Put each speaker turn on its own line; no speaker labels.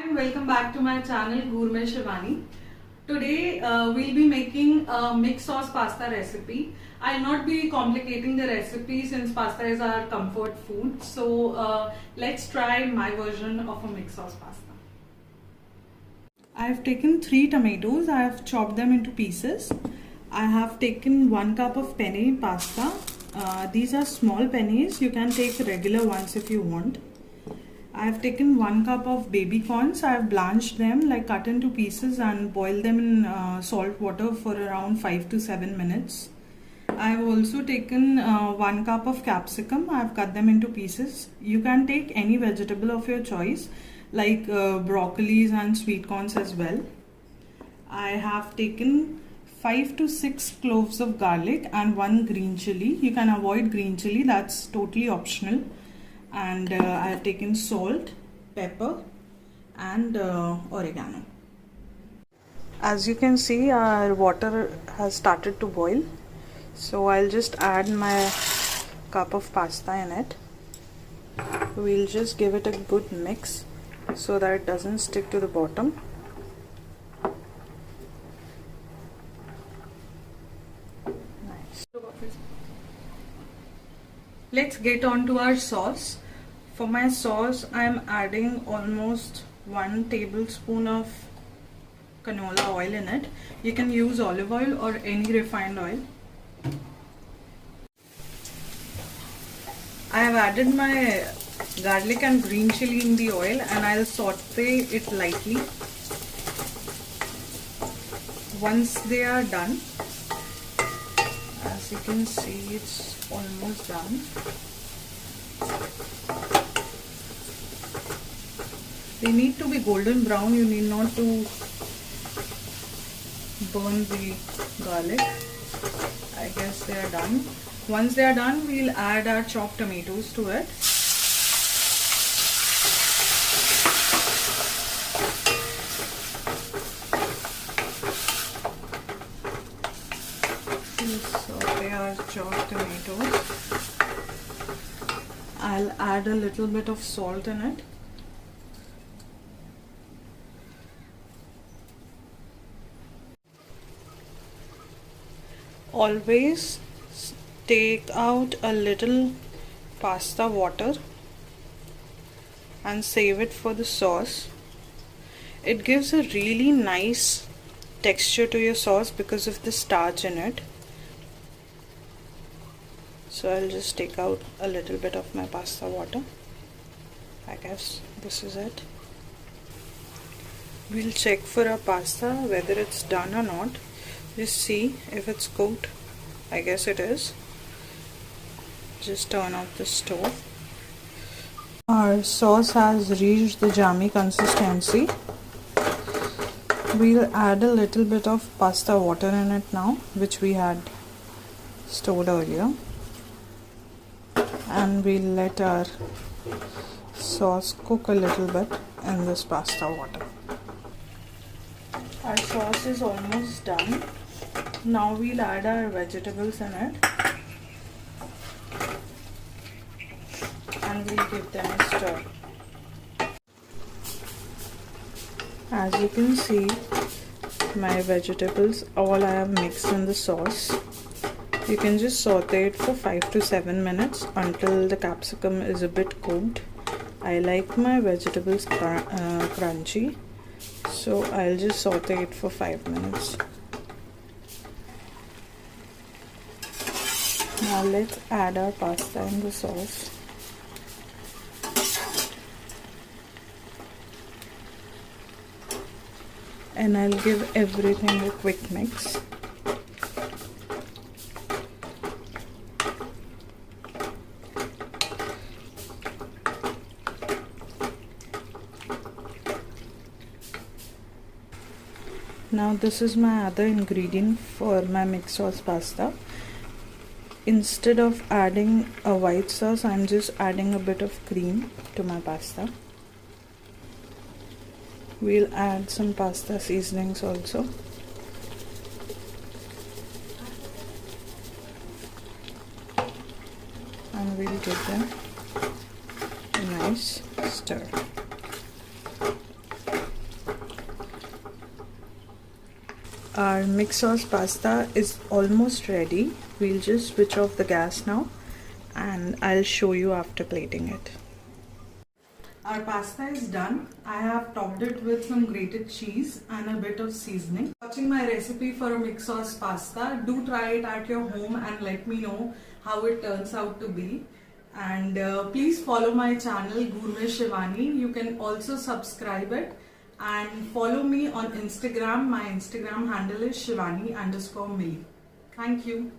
and welcome back to my channel Gourmet Shivani. Today we'll be making a mixed sauce pasta recipe. I'll not be complicating the recipe since pasta is our comfort food. So let's try my version of a mixed sauce pasta. I have taken 3 tomatoes. I have chopped them into pieces. I have taken 1 cup of penne pasta. These are small pennies. You can take regular ones if you want. I have taken 1 cup of baby corns. I have blanched them, like cut into pieces, and boiled them in salt water for around 5 to 7 minutes. I have also taken 1 cup of capsicum. I have cut them into pieces. You can take any vegetable of your choice, like broccolis and sweet corns as well. I have taken 5 to 6 cloves of garlic and 1 green chili. You can avoid green chili, that's totally optional. And I have taken salt, pepper and oregano. As you can see, our water has started to boil, so I'll just add my cup of pasta in it. We'll just give it a good mix so that it doesn't stick to the bottom. Nice. Let's get on to our sauce. For my sauce, I am adding almost 1 tablespoon of canola oil in it. You can use olive oil or any refined oil. I have added my garlic and green chili in the oil and I'll saute it lightly. Once they are done, as you can see, it's almost done. They need to be golden brown. You need not to burn the garlic. I guess they are done. Once they are done, we'll add our chopped tomatoes to it. We'll saute our chopped tomatoes. I'll add a little bit of salt in it. Always take out a little pasta water and save it for the sauce. It gives a really nice texture to your sauce because of the starch in it. So I'll just take out a little bit of my pasta water. I guess this is it. We'll check for our pasta whether it's done or not. Just see if it's cooked. I guess it is. Just turn off the stove. Our sauce has reached the jammy consistency. We'll add a little bit of pasta water in it now, which we had stored earlier. And we'll let our sauce cook a little bit in this pasta water. Our sauce is almost done. Now we'll add our vegetables in it and we'll give them a stir. As you can see, my vegetables all I have mixed in the sauce. You can just saute it for 5 to 7 minutes until the capsicum is a bit cooked. I like my vegetables crunchy, so I'll just saute it for 5 minutes. Now let's add our pasta in the sauce. And I'll give everything a quick mix. Now this is my other ingredient for my mixed sauce pasta. Instead of adding a white sauce, I'm just adding a bit of cream to my pasta. We'll add some pasta seasonings also. And we'll give them a nice stir.
Our mixed sauce pasta is almost ready. We'll just switch off the gas now and I'll show you after plating it.
Our pasta is done. I have topped it with some grated cheese and a bit of seasoning. Watching my recipe for a mixed sauce pasta, do try it at your home and let me know how it turns out to be. And please follow my channel Gourmet Shivani. You can also subscribe it and follow me on Instagram. My Instagram handle is Shivani_Millie. Thank you.